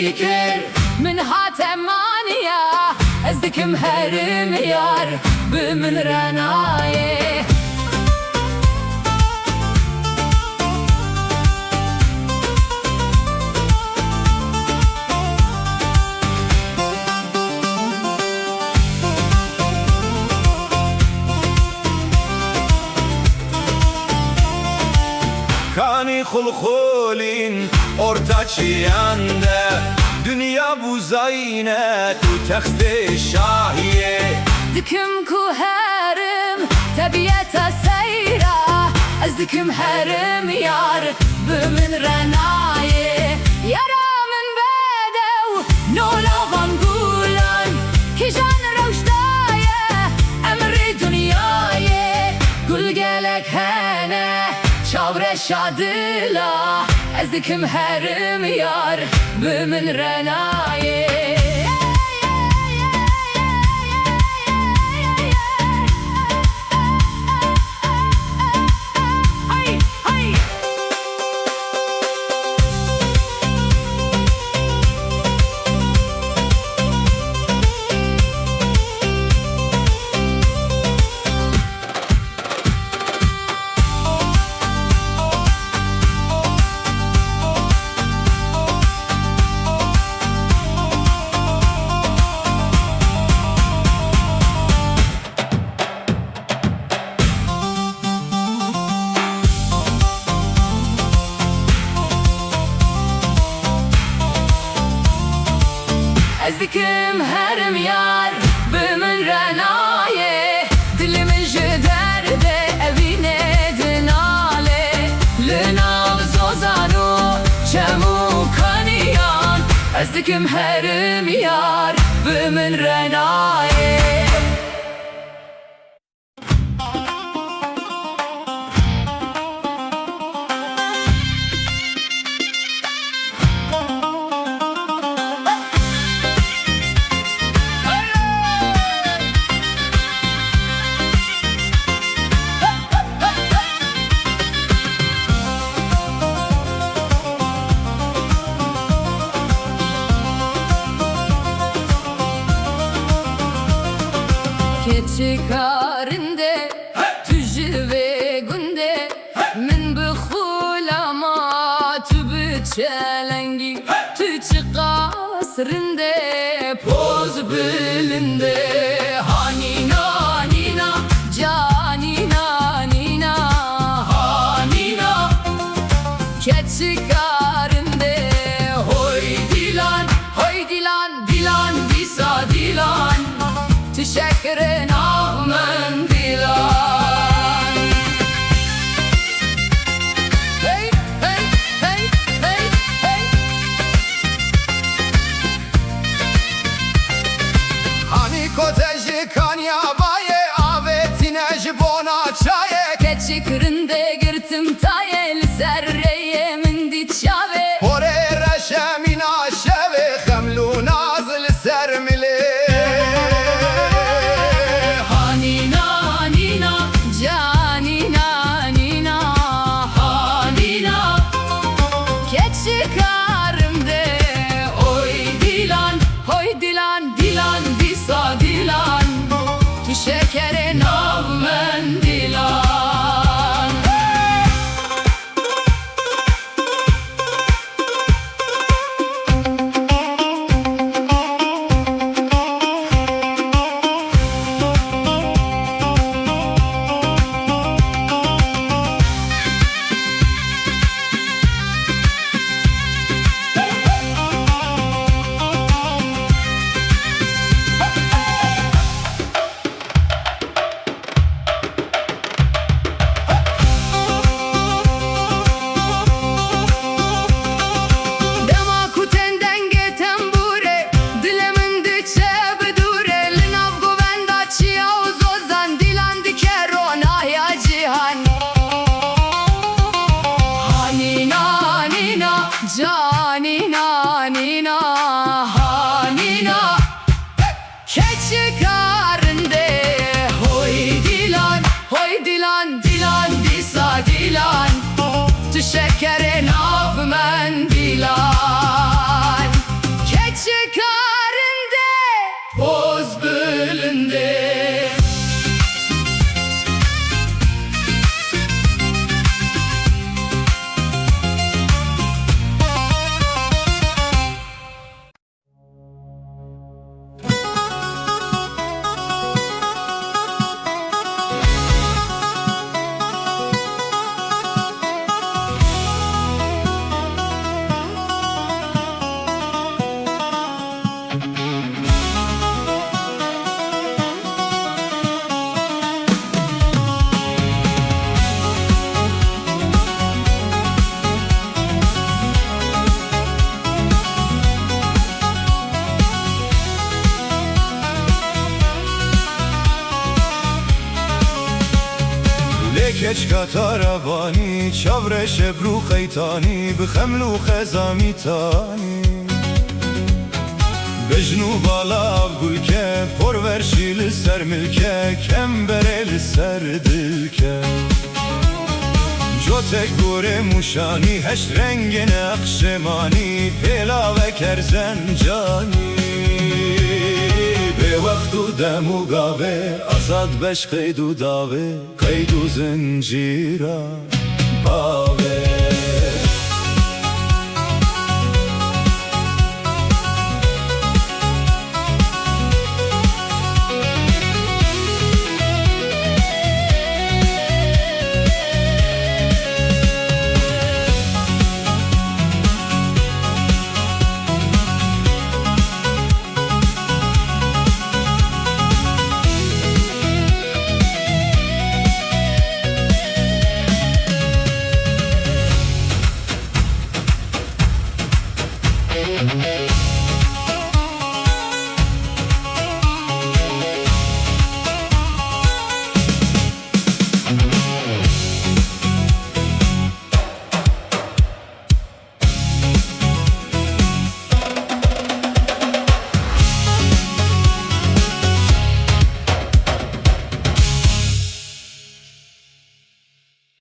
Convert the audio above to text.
fikir من هاتمانية أزدكم هرم يار بمن رنايه Kani khulkhulin orta çiyende Dünya bu zayne tu texte şahiye دكم كو هرم تبيتا سيرا أزدكم هرم يار بمن رنايه يارا من بدو نولا غنقولن كجان روشتايه أمري دنيايه قل قالك هنا شاورة شادلا أزدكم هرم يار بمن رنايه أزدكم هرم يار بمن رنايه دلمن جدر de evine dinale لنال زوزانو çemu kaniyan أزدكم هرم يار بمن رنايه çıkarında tücü ve günde min bıxulama tübü çelengi tüçü kasrında poz bilinde hanina nina canina nina hanina çıkarında hoy dilan dilan disa dilan teşekkürün avmen dilan hey hey hey hey hey Hani koteci kanya baye avetine jibona çaye keçikirinde girtim tayel serreye min ditşave Hore reşemina şeve xemlu nazil sermili dilan disa dilan şekerin avmen dilan کچ کتاربانی چاورش برو خیتانی بخملو خزامی تانی بجنو بالا گلکه پرورشی لسر ملکه کم بره لسر دلکه جوتک گوره موشانی هشت رنگ نقشمانی پیلا و کرزنجانی به وقت و دم و گاوه آزاد بش قید و داوه قید و زنجیرا باوه